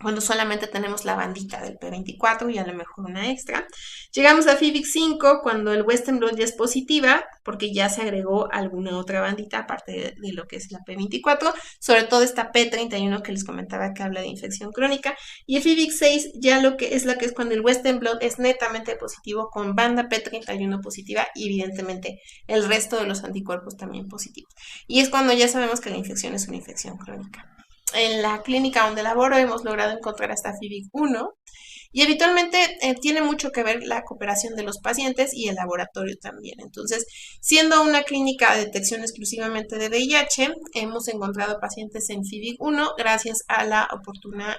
cuando solamente tenemos la bandita del P24 y a lo mejor una extra. Llegamos a FIVIC5 cuando el Western blot ya es positiva, porque ya se agregó alguna otra bandita aparte de lo que es la P24, sobre todo esta P31 que les comentaba que habla de infección crónica, y el FIVIC6 ya lo que es cuando el Western blot es netamente positivo con banda P31 positiva y evidentemente el resto de los anticuerpos también positivos. Y es cuando ya sabemos que la infección es una infección crónica. En la clínica donde laboro hemos logrado encontrar hasta FIVIC1 y habitualmente tiene mucho que ver la cooperación de los pacientes y el laboratorio también. Entonces, siendo una clínica de detección exclusivamente de VIH, hemos encontrado pacientes en FIVIC1 gracias a la oportuna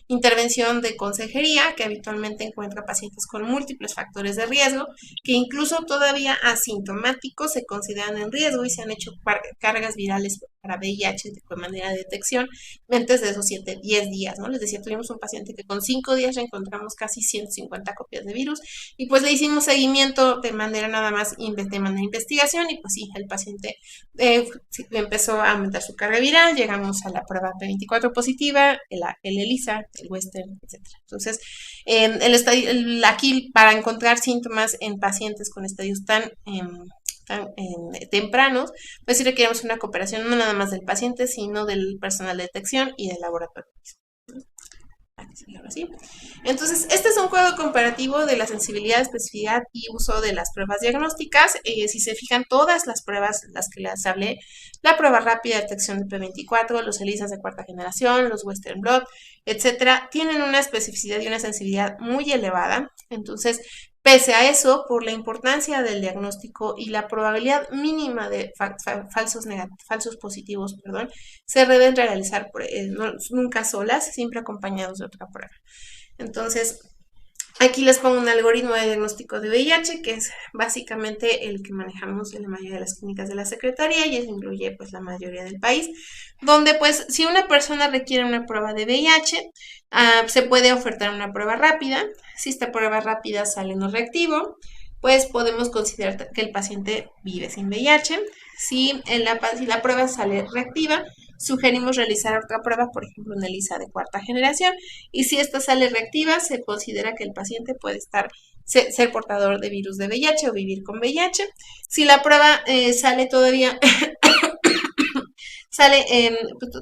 intervención de consejería, que habitualmente encuentra pacientes con múltiples factores de riesgo, que incluso todavía asintomáticos se consideran en riesgo y se han hecho cargas virales para VIH de manera de detección antes de esos 10 días, ¿no? Les decía, tuvimos un paciente que con 5 días ya encontramos casi 150 copias de virus y pues le hicimos seguimiento de manera nada más de manera de investigación y pues sí, el paciente empezó a aumentar su carga viral, llegamos a la prueba P24 positiva, el ELISA, el Western, etc. Entonces, aquí para encontrar síntomas en pacientes con estadios tan tempranos, pues sí requerimos una cooperación no nada más del paciente, sino del personal de detección y del laboratorio. Así. Entonces, este es un juego comparativo de la sensibilidad, especificidad y uso de las pruebas diagnósticas. Si se fijan, todas las pruebas, las que les hablé, la prueba rápida de detección de P24, los ELISAs de cuarta generación, los Western blot, etcétera, tienen una especificidad y una sensibilidad muy elevada. Entonces, pese a eso, por la importancia del diagnóstico y la probabilidad mínima de falsos positivos, se deben realizar nunca solas, siempre acompañados de otra prueba. Entonces, aquí les pongo un algoritmo de diagnóstico de VIH, que es básicamente el que manejamos en la mayoría de las clínicas de la Secretaría y eso incluye pues la mayoría del país, donde pues si una persona requiere una prueba de VIH, se puede ofertar una prueba rápida. Si esta prueba rápida sale no reactivo, pues podemos considerar que el paciente vive sin VIH. Si la prueba sale reactiva, sugerimos realizar otra prueba, por ejemplo, una ELISA de cuarta generación, y si esta sale reactiva, se considera que el paciente puede ser portador de virus de VIH o vivir con VIH. Si la prueba sale todavía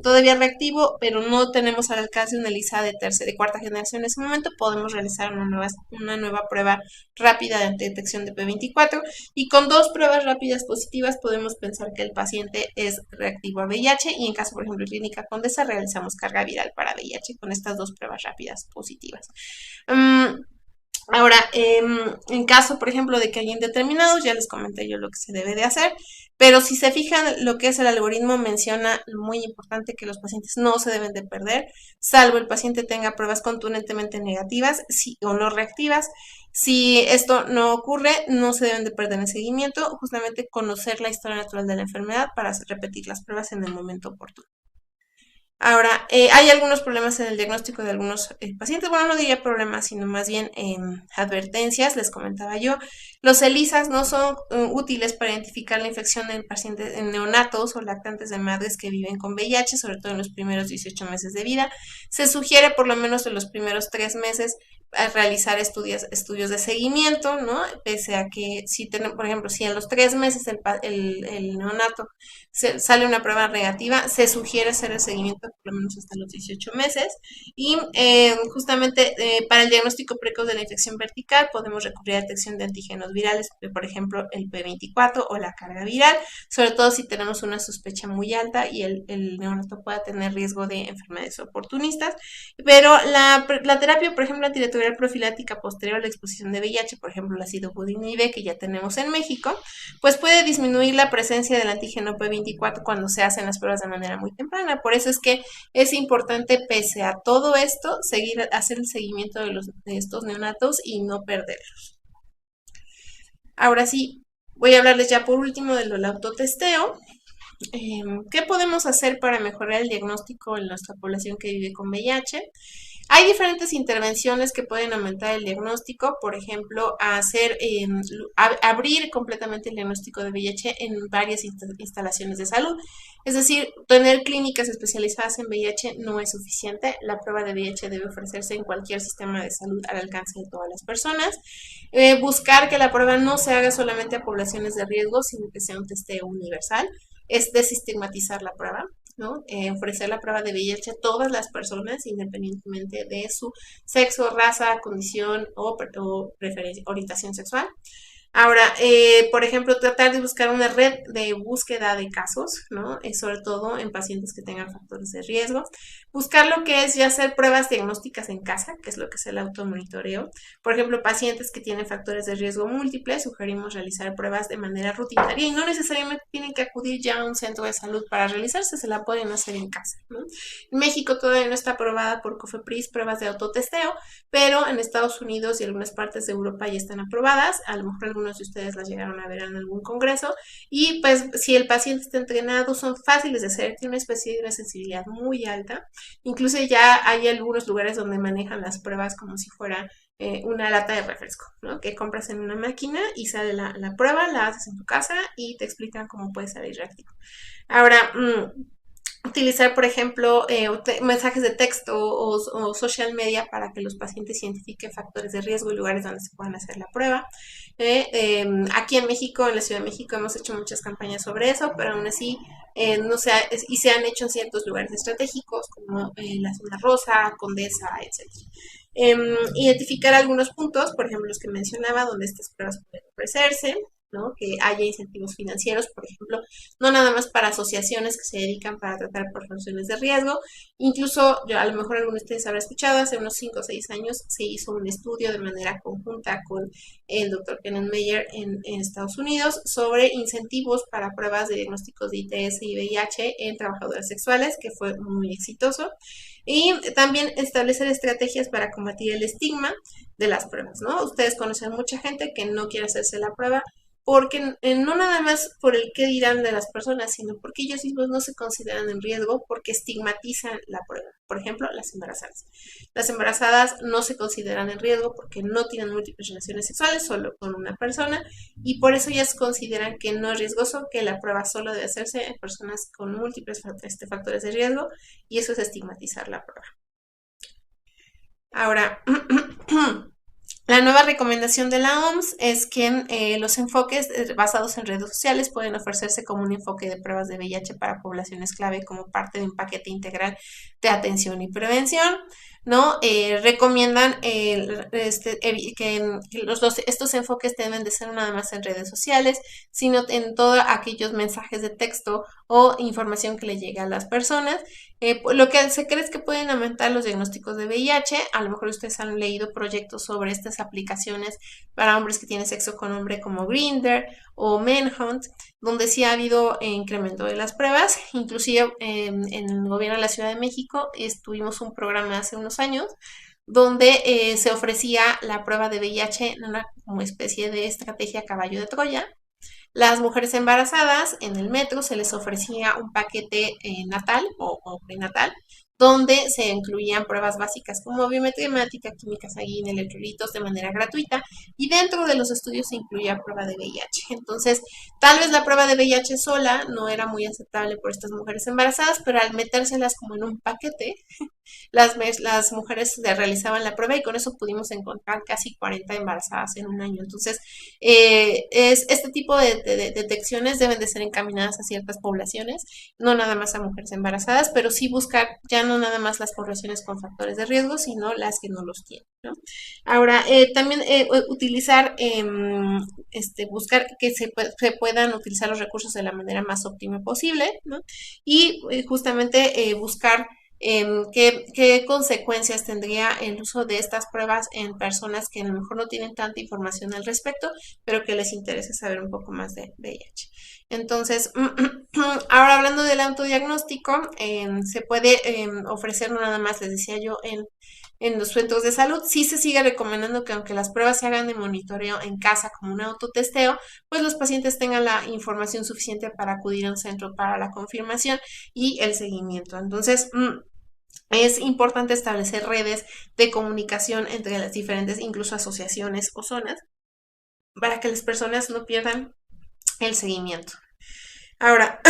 todavía reactivo, pero no tenemos al alcance una ELISA de cuarta generación en ese momento, podemos realizar una nueva prueba rápida de detección de P24 y con 2 pruebas rápidas positivas podemos pensar que el paciente es reactivo a VIH y en caso, por ejemplo, de Clínica Condesa realizamos carga viral para VIH con estas 2 pruebas rápidas positivas. Ahora, en caso, por ejemplo, de que haya indeterminados, ya les comenté yo lo que se debe de hacer, pero si se fijan, lo que es el algoritmo menciona muy importante que los pacientes no se deben de perder, salvo el paciente tenga pruebas contundentemente negativas o no reactivas. Si esto no ocurre, no se deben de perder el seguimiento, justamente conocer la historia natural de la enfermedad para repetir las pruebas en el momento oportuno. Ahora, hay algunos problemas en el diagnóstico de algunos pacientes, bueno, no diría problemas, sino más bien advertencias, les comentaba yo. Los ELISAs no son útiles para identificar la infección en pacientes en neonatos o lactantes de madres que viven con VIH, sobre todo en los primeros 18 meses de vida. Se sugiere por lo menos en los primeros 3 meses a realizar estudios de seguimiento, ¿no? Pese a que si tenemos, por ejemplo, si a los 3 meses el neonato sale una prueba negativa, se sugiere hacer el seguimiento por lo menos hasta los 18 meses. Y justamente para el diagnóstico precoz de la infección vertical podemos recurrir a detección de antígenos virales, por ejemplo, el P24 o la carga viral, sobre todo si tenemos una sospecha muy alta y el neonato pueda tener riesgo de enfermedades oportunistas. Pero la terapia, por ejemplo, antirretroviral profiláctica posterior a la exposición de VIH, por ejemplo, el ácido budinib que ya tenemos en México, pues puede disminuir la presencia del antígeno P24 cuando se hacen las pruebas de manera muy temprana. Por eso es que es importante, pese a todo esto, hacer el seguimiento de estos neonatos y no perderlos. Ahora sí, voy a hablarles ya por último del autotesteo. ¿Qué podemos hacer para mejorar el diagnóstico en nuestra población que vive con VIH? Hay diferentes intervenciones que pueden aumentar el diagnóstico, por ejemplo, abrir completamente el diagnóstico de VIH en varias instalaciones de salud. Es decir, tener clínicas especializadas en VIH no es suficiente. La prueba de VIH debe ofrecerse en cualquier sistema de salud al alcance de todas las personas. Buscar que la prueba no se haga solamente a poblaciones de riesgo, sino que sea un testeo universal. Es desestigmatizar la prueba, ¿no? Ofrecer la prueba de VIH a todas las personas, independientemente de su sexo, raza, condición o orientación sexual. Ahora, por ejemplo, tratar de buscar una red de búsqueda de casos, ¿no? Sobre todo en pacientes que tengan factores de riesgo. Buscar lo que es ya hacer pruebas diagnósticas en casa, que es lo que es el automonitoreo. Por ejemplo, pacientes que tienen factores de riesgo múltiples, sugerimos realizar pruebas de manera rutinaria y no necesariamente tienen que acudir ya a un centro de salud para realizarse, se la pueden hacer en casa, ¿no? En México todavía no está aprobada por COFEPRIS pruebas de autotesteo, pero en Estados Unidos y algunas partes de Europa ya están aprobadas. A lo mejor algunos de ustedes las llegaron a ver en algún congreso, y pues si el paciente está entrenado son fáciles de hacer, tiene una especie de una sensibilidad muy alta. Incluso ya hay algunos lugares donde manejan las pruebas como si fuera una lata de refresco, ¿no? Que compras en una máquina y sale la prueba, la haces en tu casa y te explican cómo puede salir reactivo. Ahora, utilizar, por ejemplo, mensajes de texto o social media para que los pacientes identifiquen factores de riesgo y lugares donde se puedan hacer la prueba. Aquí en México, en la Ciudad de México, hemos hecho muchas campañas sobre eso, pero aún así se han hecho en ciertos lugares estratégicos como la Zona Rosa, Condesa, etc. Identificar algunos puntos, por ejemplo, los que mencionaba, donde estas pruebas pueden ofrecerse, ¿no? Que haya incentivos financieros, por ejemplo, no nada más para asociaciones que se dedican para tratar poblaciones de riesgo. Incluso, a lo mejor algunos de ustedes habrán escuchado, hace unos 5 o 6 años se hizo un estudio de manera conjunta con el doctor Kenneth Meyer en Estados Unidos sobre incentivos para pruebas de diagnósticos de ITS y VIH en trabajadoras sexuales, que fue muy exitoso. Y también establecer estrategias para combatir el estigma de las pruebas, ¿no? Ustedes conocen mucha gente que no quiere hacerse la prueba porque no nada más por el qué dirán de las personas, sino porque ellos mismos no se consideran en riesgo, porque estigmatizan la prueba. Por ejemplo, las embarazadas. Las embarazadas no se consideran en riesgo porque no tienen múltiples relaciones sexuales, solo con una persona, y por eso ellas consideran que no es riesgoso, que la prueba solo debe hacerse en personas con múltiples factores de riesgo, y eso es estigmatizar la prueba. Ahora, la nueva recomendación de la OMS es que los enfoques basados en redes sociales pueden ofrecerse como un enfoque de pruebas de VIH para poblaciones clave como parte de un paquete integral de atención y prevención, ¿no? Recomiendan que estos enfoques deben de ser no nada más en redes sociales, sino en todos aquellos mensajes de texto o información que le llegue a las personas. Lo que se cree es que pueden aumentar los diagnósticos de VIH. A lo mejor ustedes han leído proyectos sobre estas aplicaciones para hombres que tienen sexo con hombre como Grindr o Manhunt, donde sí ha habido incremento de las pruebas. Inclusive en el gobierno de la Ciudad de México tuvimos un programa hace unos años donde se ofrecía la prueba de VIH como especie de estrategia caballo de Troya. Las mujeres embarazadas en el metro se les ofrecía un paquete natal o prenatal, donde se incluían pruebas básicas como biometría hemática, química sanguínea, electrolitos de manera gratuita, y dentro de los estudios se incluía prueba de VIH. Entonces, tal vez la prueba de VIH sola no era muy aceptable por estas mujeres embarazadas, pero al metérselas como en un paquete, las mujeres realizaban la prueba y con eso pudimos encontrar casi 40 embarazadas en un año. Entonces, este tipo de detecciones deben de ser encaminadas a ciertas poblaciones, no nada más a mujeres embarazadas, pero sí buscar ya no nada más las poblaciones con factores de riesgo, sino las que no los tienen, ¿no? Ahora, también utilizar, buscar que se puedan utilizar los recursos de la manera más óptima posible, ¿no? Y justamente buscar qué consecuencias tendría el uso de estas pruebas en personas que a lo mejor no tienen tanta información al respecto, pero que les interesa saber un poco más de VIH. Entonces, ahora hablando del autodiagnóstico, se puede ofrecer no nada más, les decía yo, en los centros de salud. Sí se sigue recomendando que aunque las pruebas se hagan de monitoreo en casa como un autotesteo, pues los pacientes tengan la información suficiente para acudir a un centro para la confirmación y el seguimiento. Entonces, es importante establecer redes de comunicación entre las diferentes, incluso asociaciones o zonas, para que las personas no pierdan el seguimiento. Ahora,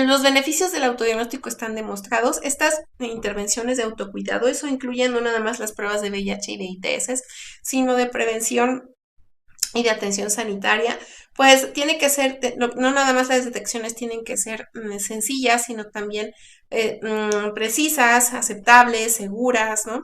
los beneficios del autodiagnóstico están demostrados. Estas intervenciones de autocuidado, eso incluye no nada más las pruebas de VIH y de ITS, sino de prevención y de atención sanitaria, pues tiene que ser, no nada más las detecciones tienen que ser sencillas, sino también precisas, aceptables, seguras, ¿no?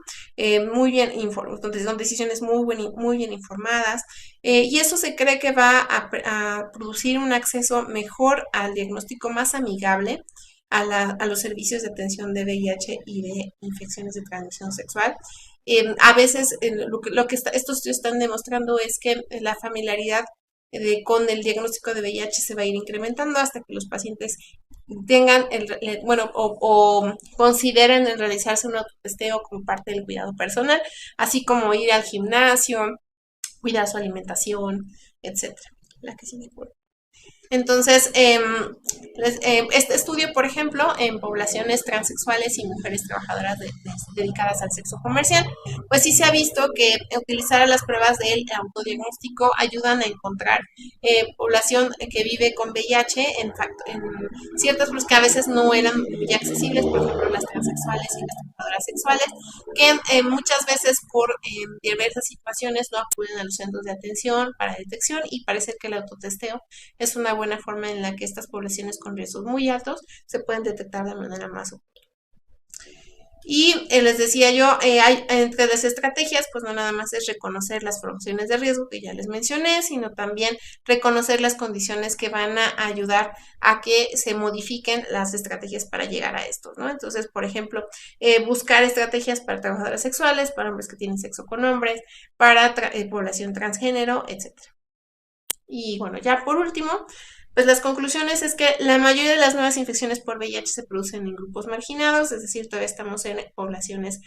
Muy bien informadas, son decisiones muy bien informadas, y eso se cree que va a producir un acceso mejor al diagnóstico, más amigable a los servicios de atención de VIH y de infecciones de transmisión sexual. A veces lo que estos estudios están demostrando es que la familiaridad con el diagnóstico de VIH se va a ir incrementando hasta que los pacientes tengan, o consideren el realizarse un autotesteo como parte del cuidado personal, así como ir al gimnasio, cuidar su alimentación, etcétera. La que sí me acuerdo. Entonces, este estudio, por ejemplo, en poblaciones transexuales y mujeres trabajadoras dedicadas al sexo comercial, pues sí se ha visto que utilizar las pruebas del autodiagnóstico ayudan a encontrar población que vive con VIH en ciertas pruebas que a veces no eran muy accesibles, por ejemplo, las transexuales y las trabajadoras sexuales, que muchas veces por diversas situaciones no acuden a los centros de atención para detección, y parece que el autotesteo es una buena forma en la que estas poblaciones con riesgos muy altos se pueden detectar de manera más oportuna. Y les decía yo, hay entre las estrategias, pues no nada más es reconocer las poblaciones de riesgo que ya les mencioné, sino también reconocer las condiciones que van a ayudar a que se modifiquen las estrategias para llegar a estos, ¿no? Entonces, por ejemplo, buscar estrategias para trabajadoras sexuales, para hombres que tienen sexo con hombres, para población transgénero, etcétera. Y bueno, ya por último, pues las conclusiones es que la mayoría de las nuevas infecciones por VIH se producen en grupos marginados, es decir, todavía estamos en poblaciones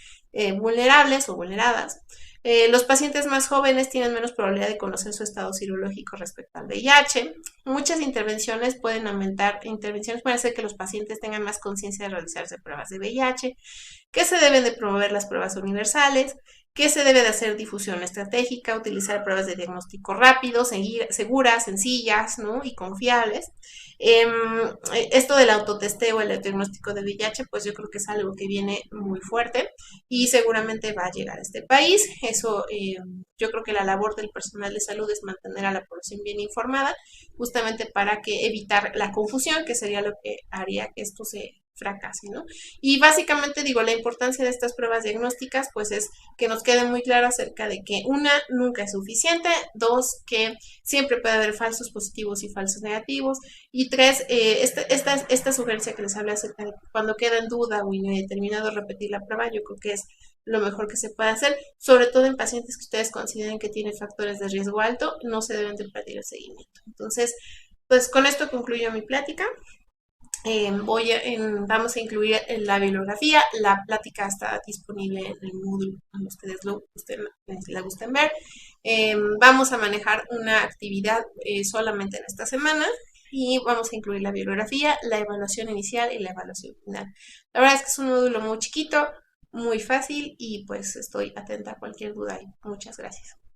vulnerables o vulneradas. Los pacientes más jóvenes tienen menos probabilidad de conocer su estado serológico respecto al VIH. Muchas intervenciones pueden hacer que los pacientes tengan más conciencia de realizarse pruebas de VIH, que se deben de promover las pruebas universales, que se debe de hacer difusión estratégica, utilizar pruebas de diagnóstico rápido, seguras, sencillas, ¿no? Y confiables. Esto del autotesteo, el diagnóstico de VIH, pues yo creo que es algo que viene muy fuerte y seguramente va a llegar a este país. Eso, yo creo que la labor del personal de salud es mantener a la población bien informada, justamente para evitar la confusión, que sería lo que haría que esto se fracase, ¿no? Y básicamente digo, la importancia de estas pruebas diagnósticas pues es que nos quede muy claro acerca de que una, nunca es suficiente; dos, que siempre puede haber falsos positivos y falsos negativos; y tres, esta sugerencia que les hablé acerca de cuando queda en duda o indeterminado repetir la prueba, yo creo que es lo mejor que se puede hacer, sobre todo en pacientes que ustedes consideren que tienen factores de riesgo alto, no se deben de perder el seguimiento. Entonces, pues con esto concluyo mi plática. Vamos a incluir la bibliografía. La plática está disponible en el Moodle, a ustedes la gusten ver. Vamos a manejar una actividad solamente en esta semana. Y vamos a incluir la bibliografía, la evaluación inicial y la evaluación final. La verdad es que es un módulo muy chiquito, muy fácil y pues estoy atenta a cualquier duda y muchas gracias.